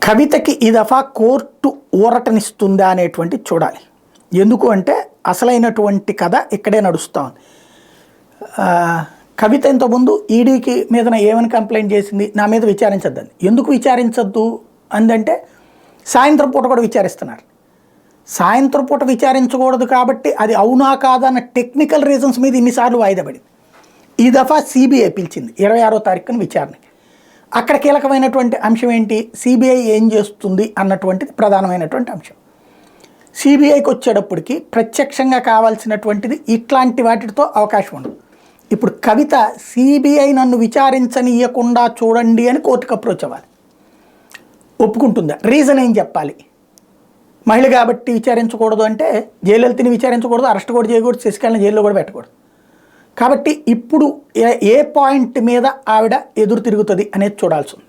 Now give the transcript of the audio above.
కవితకి ఈ దఫా కోర్టు ఊరటనిస్తుందా అనేటువంటి చూడాలి. ఎందుకు అంటే అసలైనటువంటి కథ ఇక్కడే నడుస్తూ ఉంది. కవిత ఇంతకుముందు ఈడీకి మీద ఏమని కంప్లైంట్ చేసింది, నా మీద విచారించద్దని. ఎందుకు విచారించద్దు అందంటే సాయంత్రం పూట కూడా విచారిస్తున్నారు. సాయంత్రం పూట విచారించకూడదు కాబట్టి అది అవునా కాదా అన్న టెక్నికల్ రీజన్స్ మీద ఇన్నిసార్లు వాయిదా పడింది. ఈ దఫా సిబిఐ పిలిచింది 26వ తారీఖున విచారణకి. అక్కడ కీలకమైనటువంటి అంశం ఏంటి, సిబిఐ ఏం చేస్తుంది అన్నటువంటిది ప్రధానమైనటువంటి అంశం. సిబిఐకి వచ్చేటప్పటికి ప్రత్యక్షంగా కావాల్సినటువంటిది ఇట్లాంటి వాటితో అవకాశం ఉండదు. ఇప్పుడు కవిత సిబిఐ నన్ను విచారించనీయకుండా చూడండి అని కోర్టుకు అప్రోచ్ అవ్వాలి. ఒప్పుకుంటుందా? రీజన్ ఏం చెప్పాలి? మహిళ కాబట్టి విచారించకూడదు అంటే జయలలితని విచారించకూడదు, అరెస్ట్ కూడా చేయకూడదు, శశికళని జైల్లో కూడా పెట్టకూడదు. కాబట్టి ఇప్పుడు ఏ పాయింట్ మీద ఆవిడ ఎదురు తిరుగుతుంది అనేది చూడాల్సి ఉంది.